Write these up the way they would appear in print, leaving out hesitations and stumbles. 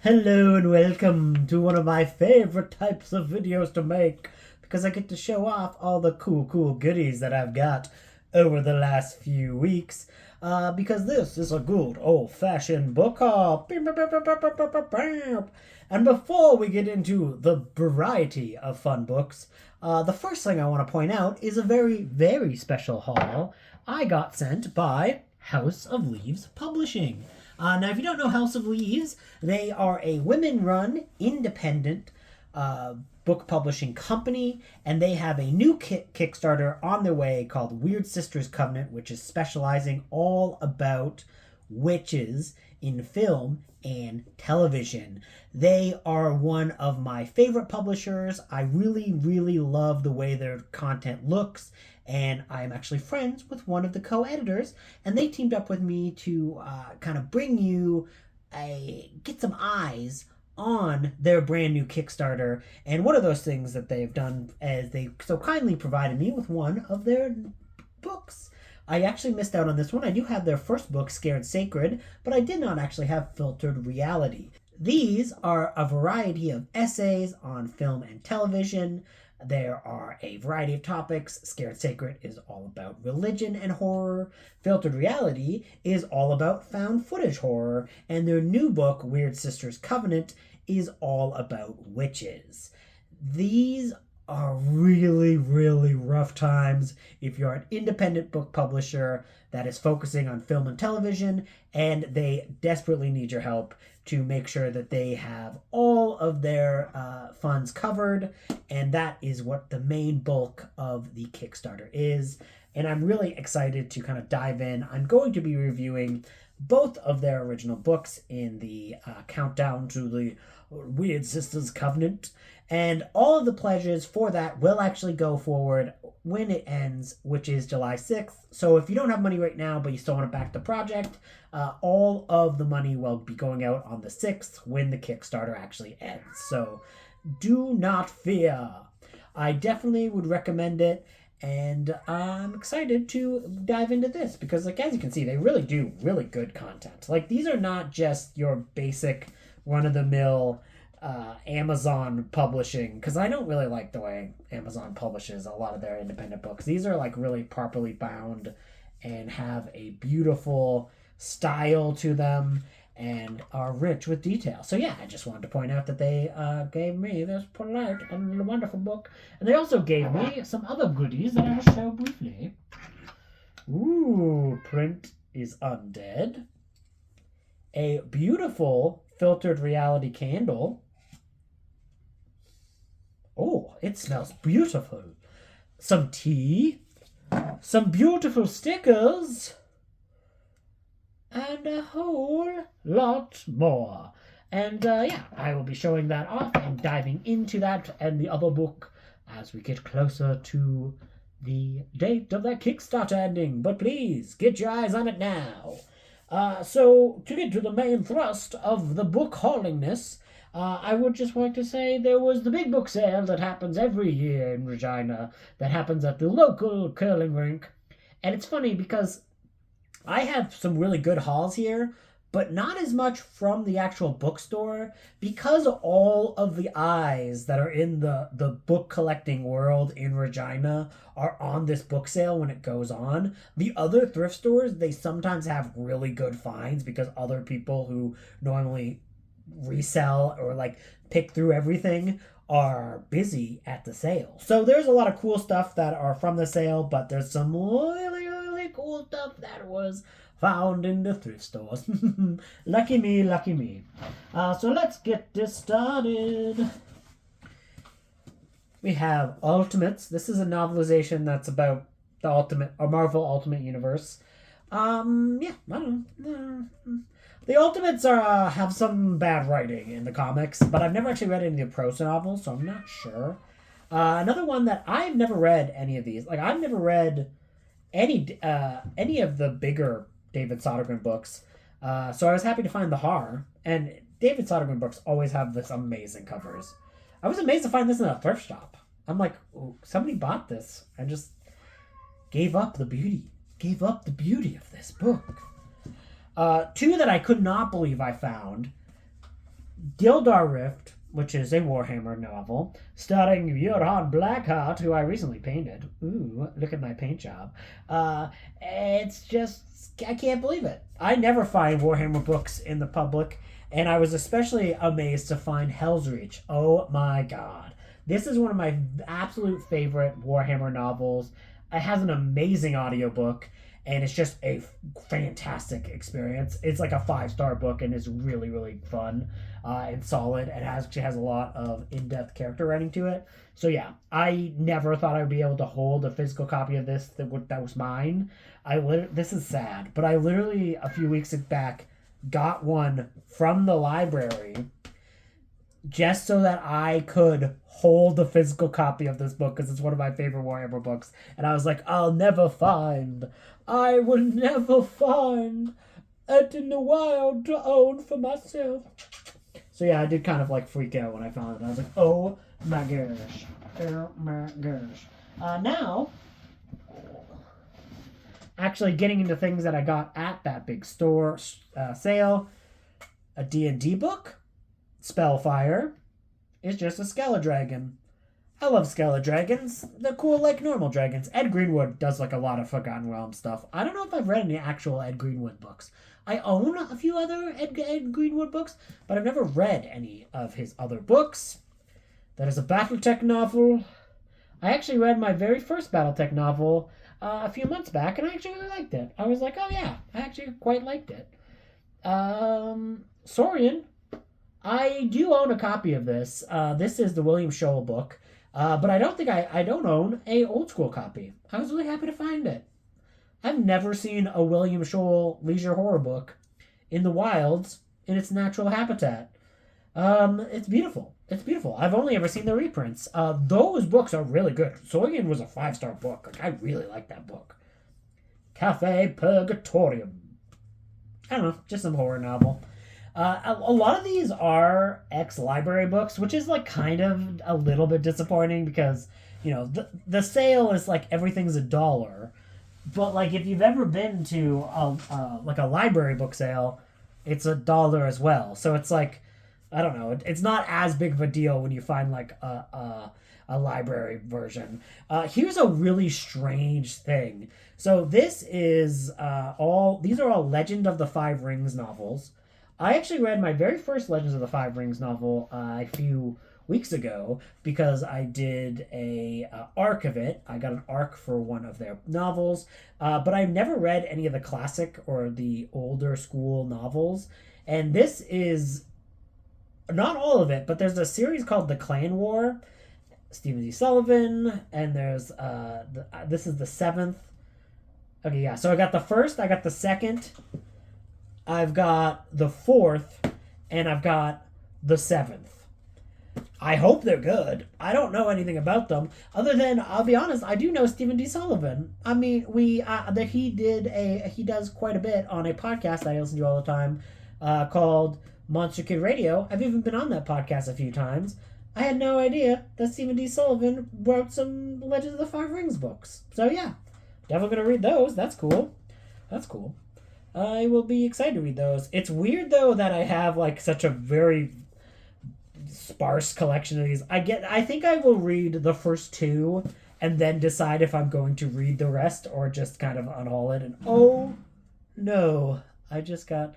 Hello and welcome to one of my favorite types of videos to make because I get to show off all the cool goodies that I've got over the last few weeks. Because this is a good old-fashioned book haul. And before we get into the variety of fun books, the first thing I want to point out is a very special haul I got sent by House of Leaves Publishing. Now, if you don't know House of Leaves, they are a women-run, independent book publishing company, and they have a new Kickstarter on their way called Weird Sisters Covenant, which is specializing all about witches in film and television. They are one of my favorite publishers. I really love the way their content looks, and I'm actually friends with one of the co-editors, and they teamed up with me to kind of bring you get some eyes on their brand new Kickstarter. And one of those things that they've done is they so kindly provided me with one of their books. I actually missed out on this one. I do have their first book, Scared Sacred, but I did not actually have Filtered Reality. These are a variety of essays on film and television. There are a variety of topics. Scared Sacred is all about religion and horror. Filtered Reality is all about found footage horror. And their new book, Weird Sisters Covenant, is all about witches. These are really rough times if you're an independent book publisher that is focusing on film and television, and they desperately need your help to make sure that they have all of their funds covered, and that is what the main bulk of the Kickstarter is. And I'm really excited to kind of dive in. I'm going to be reviewing both of their original books in the countdown to the Weird Sisters Covenant, and all of the pledges for that will actually go forward when it ends, which is July 6th. So if you don't have money right now, but you still want to back the project, all of the money will be going out on the 6th when the Kickstarter actually ends. So do not fear. I definitely would recommend it. And I'm excited to dive into this because, like, as you can see, they really do really good content. Like, these are not just your basic run-of-the-mill Amazon publishing, because I don't really like the way Amazon publishes a lot of their independent books. These are, like, really properly bound and have a beautiful style to them and are rich with detail. So yeah, I just wanted to point out that they gave me this polite and wonderful book. And they also gave me some other goodies that I will show briefly. Ooh, print is undead. A beautiful filtered reality candle. Oh, it smells beautiful. Some tea. Some beautiful stickers. And a whole lot more. And yeah, I will be showing that off and diving into that and the other book as we get closer to the date of that Kickstarter ending. But please, get your eyes on it now. So, to get to the main thrust of the book haulingness, I would just like to say there was the big book sale that happens every year in Regina, that happens at the local curling rink. And it's funny because I have some really good hauls here, but not as much from the actual bookstore because all of the eyes that are in the book collecting world in Regina are on this book sale when it goes on. The other thrift stores, they sometimes have really good finds because other people who normally resell or like pick through everything are busy at the sale. So there's a lot of cool stuff that are from the sale, but there's some really cool stuff that was found in the thrift stores. Lucky me. So let's get this started. We have Ultimates. This is a novelization that's about the Marvel Ultimate Universe. Yeah, I don't know. The Ultimates are have some bad writing in the comics, but I've never actually read any of the prose novels, so I'm not sure. Another one that I've never read any of these. Like, I've never read any of the bigger David Sodergren books. So I was happy to find the horror. And David Sodergren books always have this amazing covers. I was amazed to find this in a thrift shop. I'm like, oh, somebody bought this and just gave up the beauty of this book. Two that I could not believe I found. Gildar Rift, which is a Warhammer novel, starring Johan Blackheart, who I recently painted. Ooh, look at my paint job. It's just, I can't believe it. I never find Warhammer books in the public, and I was especially amazed to find Hell's Reach. Oh my god. This is one of my absolute favorite Warhammer novels. It has an amazing audiobook, and it's just a fantastic experience. It's like a 5-star book, and it's really, really fun and solid. It actually has a lot of in-depth character writing to it. So yeah, I never thought I would be able to hold a physical copy of this that was mine. This is sad, but I literally a few weeks back got one from the library just so that I could hold a physical copy of this book because it's one of my favorite Warhammer books. And I was like, I will never find it in the wild to own for myself. So yeah, I did kind of like freak out when I found it. I was like, oh my gosh. Oh my gosh. Now, actually getting into things that I got at that big store sale, a D&D book. Spellfire is just a Skeledragon. I love Skeledragons. They're cool like normal dragons. Ed Greenwood does like a lot of Forgotten Realms stuff. I don't know if I've read any actual Ed Greenwood books. I own a few other Ed Greenwood books, but I've never read any of his other books. That is a Battletech novel. I actually read my very first Battletech novel a few months back, and I actually really liked it. I was like, oh yeah, I actually quite liked it. Saurian. I do own a copy of this. This is the William Scholl book, but I don't think I don't own a old school copy. I was really happy to find it. I've never seen a William Scholl leisure horror book in the wilds in its natural habitat. It's beautiful. It's beautiful. I've only ever seen the reprints. Those books are really good. Saurian was a 5-star book. Like, I really like that book. Cafe Purgatorium. I don't know, just some horror novel. A lot of these are ex-library books, which is like kind of a little bit disappointing because, you know, the sale is like everything's $1. But like if you've ever been to like a library book sale, it's $1 as well. So it's like, I don't know, it's not as big of a deal when you find like a library version. Here's a really strange thing. So this is these are all Legend of the Five Rings novels. I actually read my very first Legends of the Five Rings novel a few weeks ago because I did a arc of it. I got an arc for one of their novels, but I've never read any of the classic or the older school novels. And this is not all of it, but there's a series called The Clan War, Stephen D. Sullivan, and there's this is the 7th. Okay, yeah. So I got the first, I got the second. I've got the 4th, and I've got the 7th. I hope they're good. I don't know anything about them other than, I'll be honest, I do know Stephen D. Sullivan. I mean, he does quite a bit on a podcast I listen to all the time called Monster Kid Radio. I've even been on that podcast a few times. I had no idea that Stephen D. Sullivan wrote some Legends of the Five Rings books. So yeah, definitely gonna read those. That's cool. That's cool. I will be excited to read those. It's weird though that I have like such a very sparse collection of these. I think I will read the first 2 and then decide if I'm going to read the rest or just kind of unhaul it. And oh no, I just got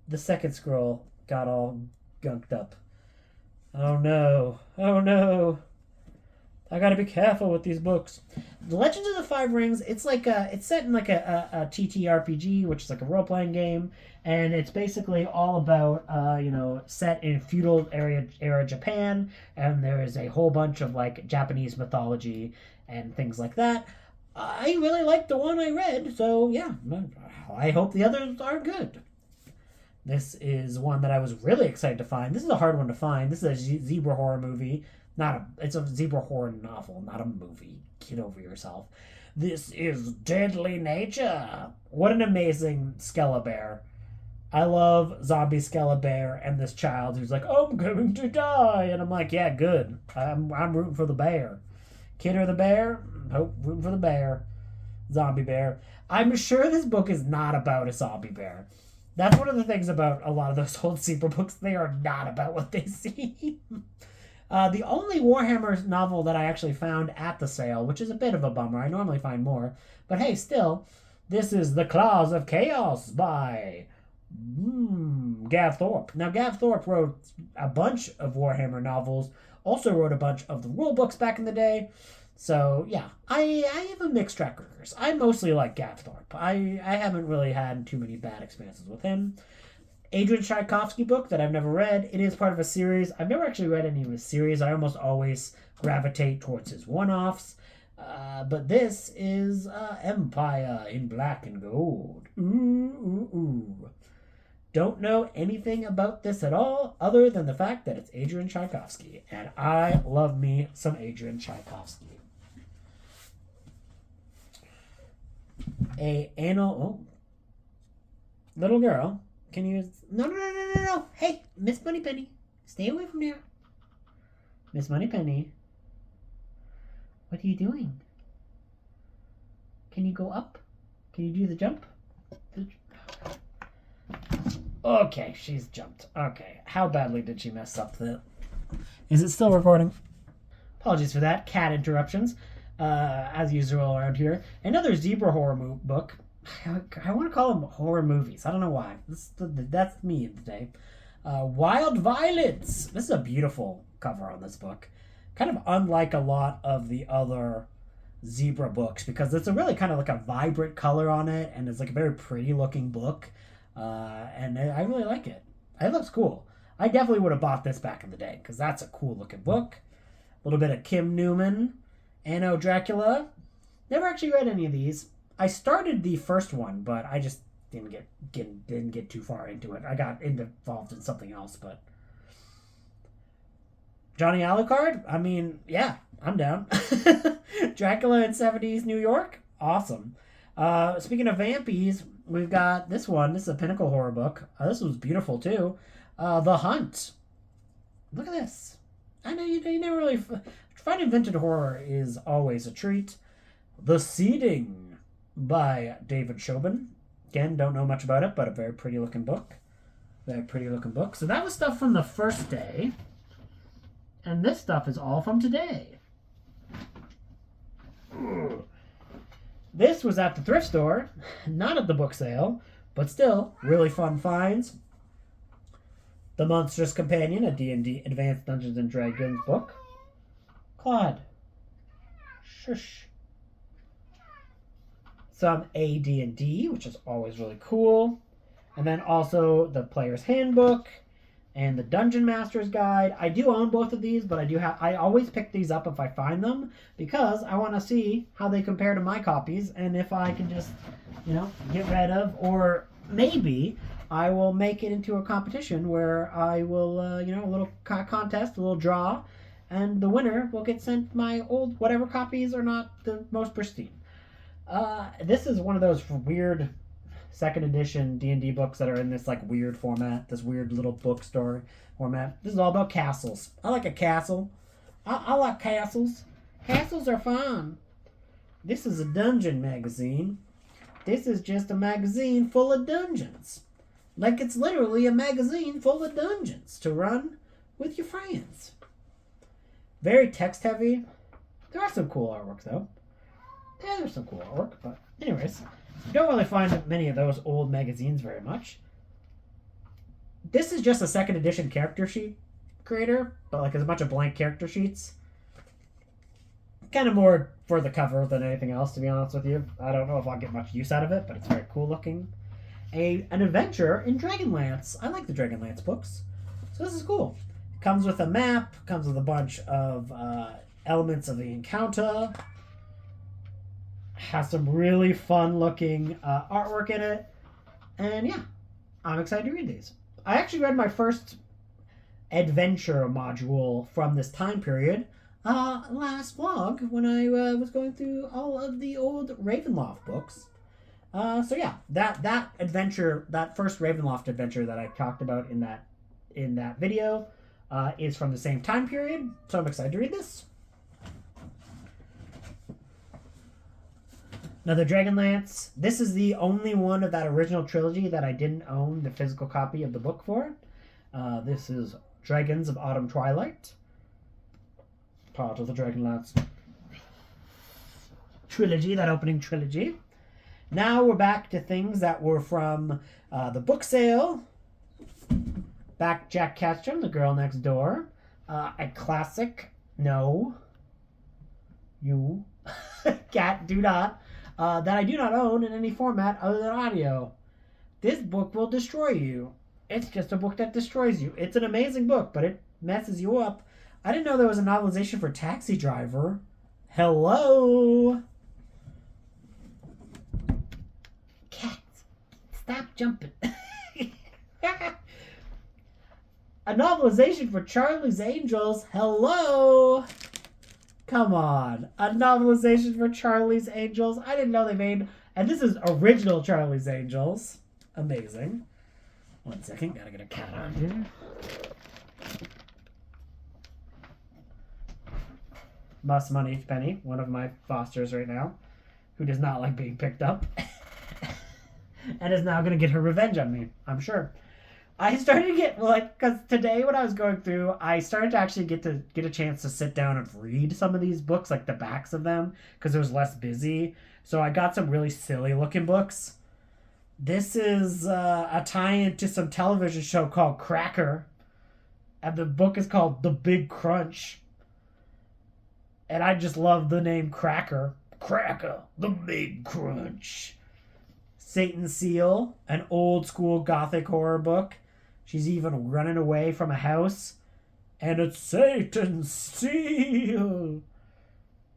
the second scroll got all gunked up. Oh no. Oh no. I gotta be careful with these books. The Legends of the Five Rings, it's like it's set in like a TTRPG, which is like a role-playing game, and it's basically all about set in feudal era Japan, and there is a whole bunch of like Japanese mythology and things like that. I really liked the one I read, so yeah, I hope the others are good. This is one that I was really excited to find. This is a hard one to find. This is a zebra horror movie. It's a zebra horror novel, not a movie. Get over yourself. This is Deadly Nature. What an amazing Skelebear. I love zombie Skelebear and this child who's like, I'm going to die. And I'm like, yeah, good. I'm rooting for the bear. Kid or the bear? Nope, rooting for the bear. Zombie bear. I'm sure this book is not about a zombie bear. That's one of the things about a lot of those old Zebra books. They are not about what they seem. The only Warhammer novel that I actually found at the sale, which is a bit of a bummer. I normally find more. But hey, still, this is The Claws of Chaos by Gav Thorpe. Now, Gav Thorpe wrote a bunch of Warhammer novels, also wrote a bunch of the rule books back in the day. So, yeah, I have a mixed track record. I mostly like Gav Thorpe. I haven't really had too many bad experiences with him. Adrian Tchaikovsky book that I've never read. It is part of a series. I've never actually read any of his series. I almost always gravitate towards his one-offs. But this is Empire in Black and Gold. Ooh. Don't know anything about this at all other than the fact that it's Adrian Tchaikovsky. And I love me some Adrian Tchaikovsky. Little girl, can you... No. Hey, Miss Moneypenny, stay away from there. Miss Moneypenny, what are you doing? Can you go up? Can you do the jump? Okay, she's jumped. Okay, how badly did she mess up the... Is it still recording? Apologies for that. Cat interruptions, as usual around here. Another zebra horror book. I want to call them horror movies. I don't know why. That's me today. Wild Violets. This is a beautiful cover on this book. Kind of unlike a lot of the other zebra books because it's a really kind of like a vibrant color on it, and it's like a very pretty looking book. And I really like it. It looks cool. I definitely would have bought this back in the day because that's a cool looking book. A little bit of Kim Newman, Anno Dracula. Never actually read any of these. I started the first one, but I just didn't get too far into it. I got involved in something else, but Johnny Alucard? I mean, yeah, I'm down. Dracula in 70s New York? Awesome. Speaking of vampies, we've got this one. This is a pinnacle horror book. This was beautiful, too. The Hunt. Look at this. I know you never really... Finding vintage horror is always a treat. The Seeding by David Shobin. Again, don't know much about it, but a very pretty looking book. So that was stuff from the first day. And this stuff is all from today. This was at the thrift store, not at the book sale, but still, really fun finds. The Monstrous Companion, a D&D Advanced Dungeons & Dragons book. Claude. Shush. Some AD&D, which is always really cool. And then also the Player's Handbook and the Dungeon Master's Guide. I do own both of these, but I always pick these up if I find them because I want to see how they compare to my copies and if I can just, get rid of, or maybe I will make it into a competition where I will, a little contest, a little draw, and the winner will get sent my old whatever copies are not the most pristine. This is one of those weird second edition D&D books that are in this like weird format, this weird little bookstore format. This is all about castles. I like a castle. I like castles. Castles are fun. This is a dungeon magazine. This is just a magazine full of dungeons. Like it's literally a magazine full of dungeons to run with your friends. Very text heavy. There are some cool artwork though. Yeah, there's some cool artwork, but anyways. You don't really find many of those old magazines very much. This is just a second edition character sheet creator, but like there's a bunch of blank character sheets. Kind of more for the cover than anything else, to be honest with you. I don't know if I'll get much use out of it, but it's very cool looking. An adventure in Dragonlance. I like the Dragonlance books, so this is cool. Comes with a map, comes with a bunch of elements of the encounter. Has some really fun looking artwork in it. And yeah, I'm excited to read these. I actually read my first adventure module from this time period last vlog when I was going through all of the old Ravenloft books. So yeah, that adventure, that first Ravenloft adventure that I talked about in that video is from the same time period. So I'm excited to read this. Another Dragonlance. This is the only one of that original trilogy that I didn't own the physical copy of the book for. This is Dragons of Autumn Twilight. Part of the Dragonlance trilogy, that opening trilogy. Now we're back to things that were from the book sale. Back Jack Ketchum, The Girl Next Door. A classic. No. You. Cat, do not. That I do not own in any format other than audio. This book will destroy you. It's just a book that destroys you. It's an amazing book, but it messes you up. I didn't know there was a novelization for Taxi Driver. Hello? Cats, stop jumping. A novelization for Charlie's Angels. Hello? Come on. A novelization for Charlie's Angels. I didn't know they made... And this is original Charlie's Angels. Amazing. 1 second. Gotta get a cat on here. Mus Money Penny, one of my fosters right now, who does not like being picked up. And is now going to get her revenge on me, I'm sure. I started to get, because today when I was going through, I started to actually get a chance to sit down and read some of these books, like the backs of them, because it was less busy. So I got some really silly looking books. This is a tie-in to some television show called Cracker. And the book is called The Big Crunch. And I just love the name Cracker. Cracker, The Big Crunch. Satan's Seal, an old school gothic horror book. She's even running away from a house. And it's Satan's Seal.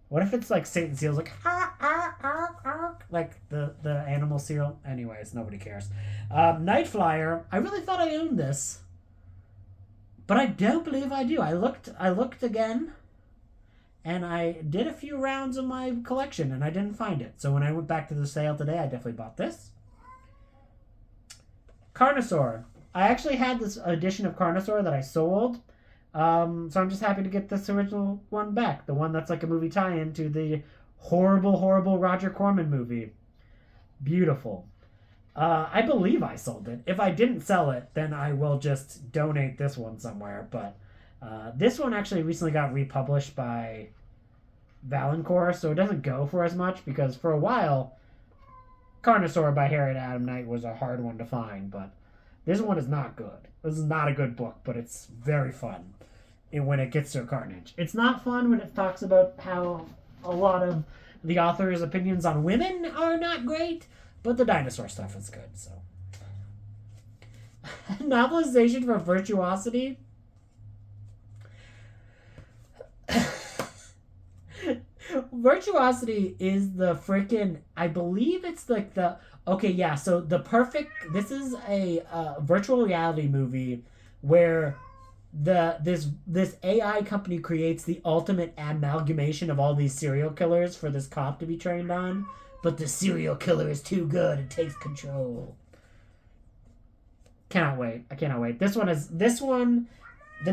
What if it's like Satan's Seal's like, like the animal seal? Anyways, nobody cares. Night Flyer. I really thought I owned this. But I don't believe I do. I looked again. And I did a few rounds of my collection, and I didn't find it. So when I went back to the sale today, I definitely bought this. Carnosaur. I actually had this edition of Carnosaur that I sold. So I'm just happy to get this original one back. The one that's like a movie tie-in to the horrible, horrible Roger Corman movie. Beautiful. I believe I sold it. If I didn't sell it, then I will just donate this one somewhere. But this one actually recently got republished by Valancourt, so it doesn't go for as much, because for a while, Carnosaur by Harriet Adam Knight was a hard one to find, but this one is not good. This is not a good book, but it's very fun when it gets to carnage. It's not fun when it talks about how a lot of the author's opinions on women are not great, but the dinosaur stuff is good, so. Novelization for Virtuosity. Virtuosity is the freaking, I believe it's like the, okay, yeah, so this is a virtual reality movie where this AI company creates the ultimate amalgamation of all these serial killers for this cop to be trained on, but the serial killer is too good and takes control. Cannot wait. I cannot wait. The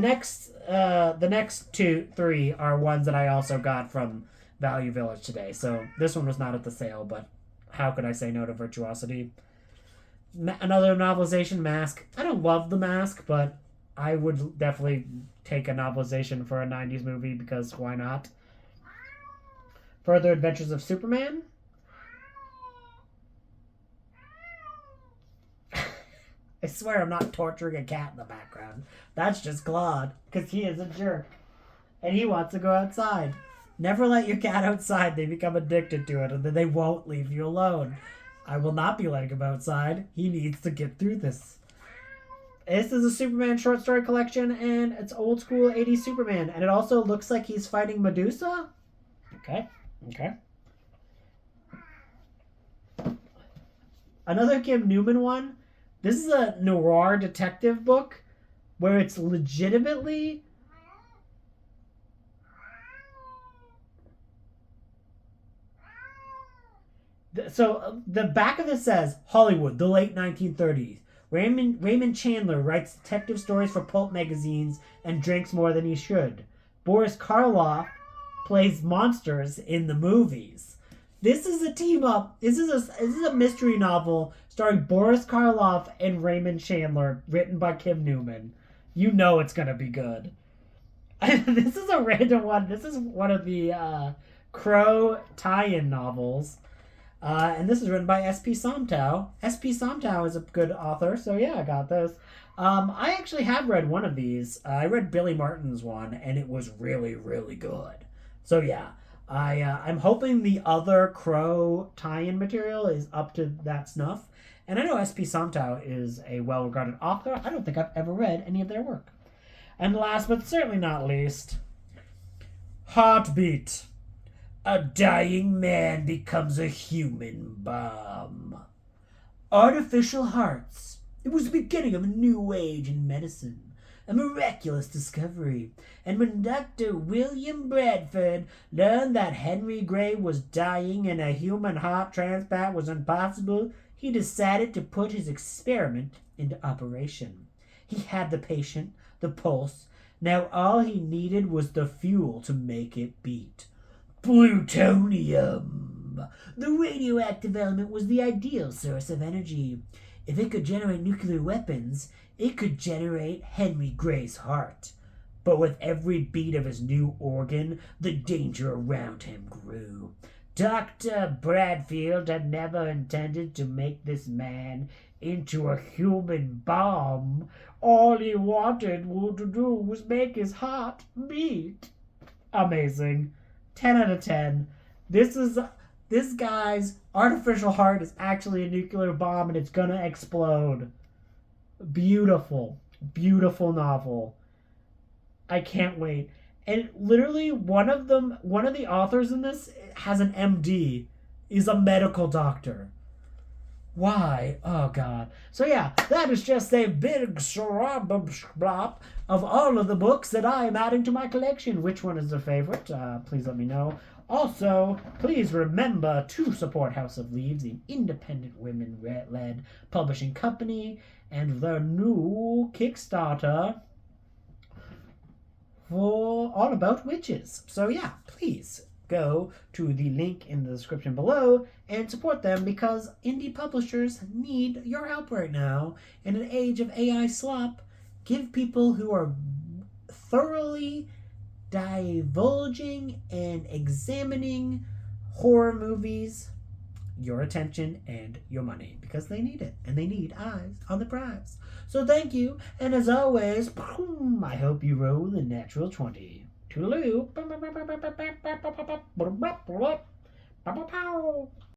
next three are ones that I also got from Value Village today. So this one was not at the sale, but how could I say no to Virtuosity? Another novelization, Mask. I don't love The Mask, but I would definitely take a novelization for a 90s movie, because why not? Further Adventures of Superman. I swear I'm not torturing a cat in the background. That's just Claude, because he is a jerk. And he wants to go outside. Never let your cat outside. They become addicted to it, and then they won't leave you alone. I will not be letting him outside. He needs to get through this. This is a Superman short story collection, and it's old school 80s Superman. And it also looks like he's fighting Medusa. Okay. Another Kim Newman one. This is a noir detective book where it's legitimately... So the back of this says, Hollywood, the late 1930s. Raymond Chandler writes detective stories for pulp magazines and drinks more than he should. Boris Karloff plays monsters in the movies. This is a team up. This is a mystery novel starring Boris Karloff and Raymond Chandler, written by Kim Newman. You know it's gonna be good. This is a random one. This is one of the Crow tie-in novels. And this is written by S.P. Somtow. S.P. Somtow is a good author, so yeah, I got this. I actually have read one of these. I read Billy Martin's one, and it was really, really good. So yeah, I'm hoping the other Crow tie-in material is up to that snuff. And I know S.P. Somtow is a well-regarded author. I don't think I've ever read any of their work. And last but certainly not least, Heartbeat. A dying man becomes a human bomb. Artificial hearts. It was the beginning of a new age in medicine, a miraculous discovery. And when Dr. William Bradford learned that Henry Gray was dying and a human heart transplant was impossible, he decided to put his experiment into operation. He had the patient, the pulse. Now all he needed was the fuel to make it beat. Plutonium. The radioactive element was the ideal source of energy. If it could generate nuclear weapons, it could generate Henry Gray's heart. But with every beat of his new organ, the danger around him grew. Dr. Bradfield had never intended to make this man into a human bomb. All he wanted to do was make his heart beat. Amazing. 10 out of 10. This guy's artificial heart is actually a nuclear bomb and it's gonna explode. Beautiful. Beautiful novel. I can't wait. And literally one of the authors in this has an MD, is a medical doctor. Why? Oh god. So yeah, that is just a big slop of all of the books that I am adding to my collection. Which one is the favorite? Please let me know. Also, please remember to support House of Leaves, an independent women-led publishing company, and their new Kickstarter for All About Witches. So yeah, please go to the link in the description below and support them because indie publishers need your help right now. In an age of AI slop, give people who are thoroughly divulging and examining horror movies your attention and your money because they need it and they need eyes on the prize. So thank you, and as always, I hope you roll the natural 20. Toodaloo.